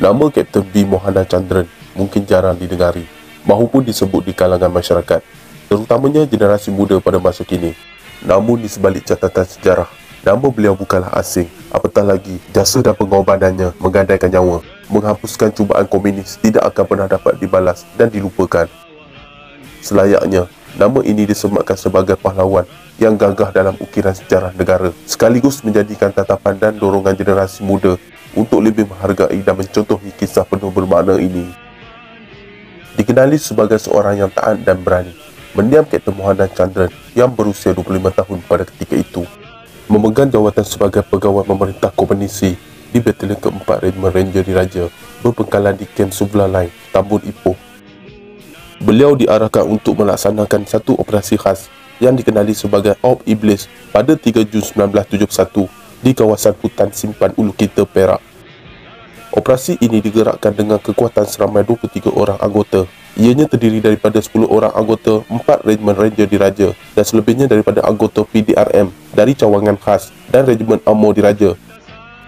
Nama Kapten V. Mohana Chandran mungkin jarang didengari mahupun disebut di kalangan masyarakat, terutamanya generasi muda pada masa kini. Namun di sebalik catatan sejarah, nama beliau bukanlah asing, apatah lagi jasa dan pengorbanannya menggandaikan nyawa. Menghapuskan cubaan komunis tidak akan pernah dapat dibalas dan dilupakan. Selayaknya, nama ini disematkan sebagai pahlawan yang gagah dalam ukiran sejarah negara, sekaligus menjadikan tatapan dan dorongan generasi muda untuk lebih menghargai dan mencontohi kisah penuh bermakna ini. Dikenali sebagai seorang yang taat dan berani, mendiam Kapten Mohana Chandran yang berusia 25 tahun pada ketika itu memegang jawatan sebagai pegawai pemerintah komunisi di Batalion ke-4 Regiment Ranger Diraja berpangkalan di Kem Suvla Line, Tambun Ipoh. Beliau diarahkan untuk melaksanakan satu operasi khas yang dikenali sebagai Op Iblis pada 3 Jun 1971 di kawasan hutan simpan Ulu Kita, Perak. Operasi ini digerakkan dengan kekuatan seramai 23 orang anggota. Ianya terdiri daripada 10 orang anggota 4 Regiment Ranger Diraja dan selebihnya daripada anggota PDRM dari cawangan khas dan Regiment Amor Diraja.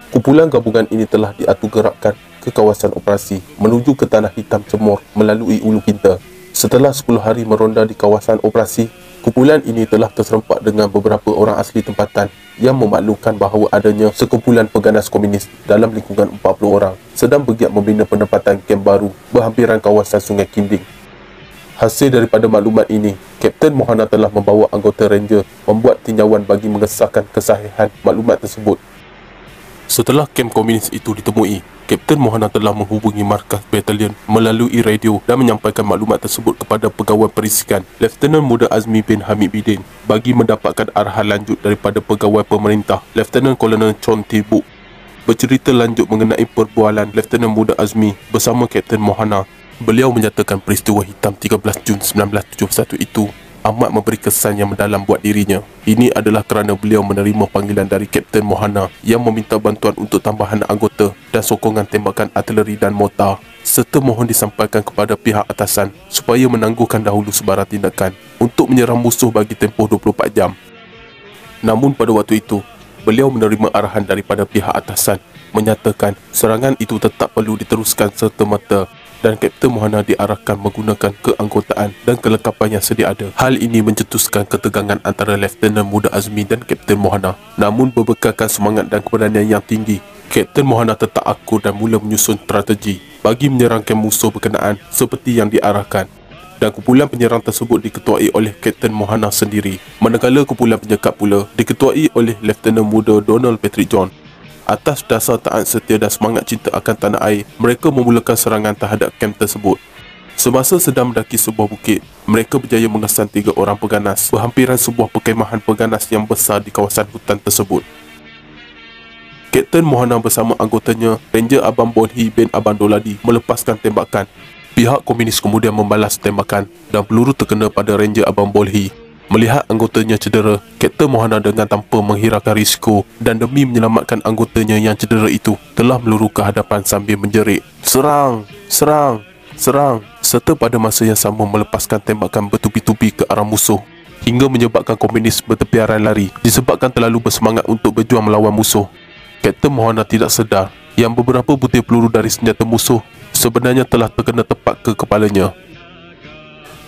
Kumpulan gabungan ini telah diatur gerakkan ke kawasan operasi menuju ke Tanah Hitam Cemor melalui Ulu Kinta. Setelah 10 hari meronda di kawasan operasi, kumpulan ini telah terserempak dengan beberapa orang asli tempatan yang memaklumkan bahawa adanya sekumpulan peganas komunis dalam lingkungan 40 orang sedang bergiat membina penempatan kem baru berhampiran kawasan Sungai Kinding. Hasil daripada maklumat ini, Kapten Mohana telah membawa anggota Ranger membuat tinjauan bagi mengesahkan kesahihan maklumat tersebut. Setelah kem komunis itu ditemui, Kapten Mohana telah menghubungi markas batalion melalui radio dan menyampaikan maklumat tersebut kepada pegawai perisikan Lieutenant Muda Azmi bin Hamid Bidin bagi mendapatkan arahan lanjut daripada pegawai pemerintah Lieutenant Colonel Chon Tibuk. Bercerita lanjut mengenai perbualan Lieutenant Muda Azmi bersama Kapten Mohana, beliau menyatakan peristiwa hitam 13 Jun 1971 itu amat memberi kesan yang mendalam buat dirinya. Ini adalah kerana beliau menerima panggilan dari Kapten Mohana yang meminta bantuan untuk tambahan anggota dan sokongan tembakan artileri dan mortar, serta mohon disampaikan kepada pihak atasan supaya menangguhkan dahulu sebarang tindakan untuk menyerang musuh bagi tempoh 24 jam. Namun pada waktu itu, beliau menerima arahan daripada pihak atasan menyatakan serangan itu tetap perlu diteruskan serta-merta dan Kapten Mohana diarahkan menggunakan keanggotaan dan kelengkapan yang sedia ada. Hal ini mencetuskan ketegangan antara Lieutenant Muda Azmi dan Kapten Mohana. Namun berbekalkan semangat dan keberanian yang tinggi, Kapten Mohana tetap akur dan mula menyusun strategi bagi menyerangkan musuh berkenaan seperti yang diarahkan. Dan kumpulan penyerang tersebut diketuai oleh Kapten Mohana sendiri, manakala kumpulan penyekap pula diketuai oleh Lieutenant Muda Donald Patrick John. Atas dasar taat setia dan semangat cinta akan tanah air, mereka memulakan serangan terhadap kem tersebut. Semasa sedang mendaki sebuah bukit, mereka berjaya mengesan 3 orang peganas berhampiran sebuah perkemahan peganas yang besar di kawasan hutan tersebut. Kapten Mohana bersama anggotanya Ranger Abang Bolhi bin Abang Doladi melepaskan tembakan. Pihak komunis kemudian membalas tembakan dan peluru terkena pada Ranger Abang Bolhi. Melihat anggotanya cedera, Kapten Mohana dengan tanpa menghiraukan risiko dan demi menyelamatkan anggotanya yang cedera itu telah meluru ke hadapan sambil menjerit, "Serang! Serang! Serang!" serta pada masa yang sama melepaskan tembakan bertubi-tubi ke arah musuh hingga menyebabkan komunis bertepiaran lari disebabkan terlalu bersemangat untuk berjuang melawan musuh. Kapten Mohana tidak sedar yang beberapa butir peluru dari senjata musuh sebenarnya telah terkena tepat ke kepalanya.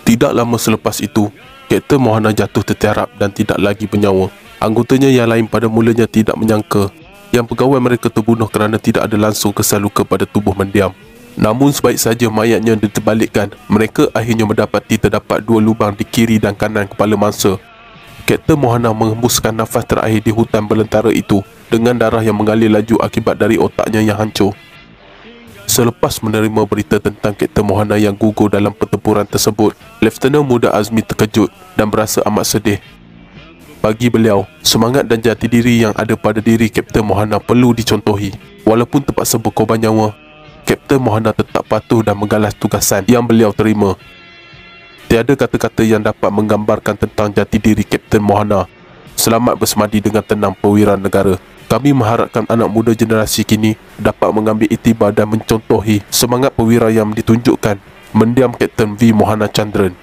Tidak lama selepas itu, Kapten Mohana jatuh tertiarap dan tidak lagi bernyawa. Anggotanya yang lain pada mulanya tidak menyangka yang pegawai mereka terbunuh kerana tidak ada langsung kesan luka pada tubuh mendiam. Namun sebaik saja mayatnya diterbalikkan, mereka akhirnya mendapati terdapat 2 lubang di kiri dan kanan kepala mangsa. Kapten Mohana menghembuskan nafas terakhir di hutan belantara itu dengan darah yang mengalir laju akibat dari otaknya yang hancur. Selepas menerima berita tentang Kapten Mohana yang gugur dalam pertempuran tersebut, Lieutenant Muda Azmi terkejut dan berasa amat sedih. Bagi beliau, semangat dan jati diri yang ada pada diri Kapten Mohana perlu dicontohi. Walaupun terpaksa berkorban nyawa, Kapten Mohana tetap patuh dan menggalas tugasan yang beliau terima. Tiada kata-kata yang dapat menggambarkan tentang jati diri Kapten Mohana. Selamat bersemadi dengan tenang perwira negara. Kami mengharapkan anak muda generasi kini dapat mengambil iktibar dan mencontohi semangat perwira yang ditunjukkan mendiam Kapten V. Mohana Chandran.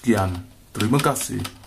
Sekian, terima kasih.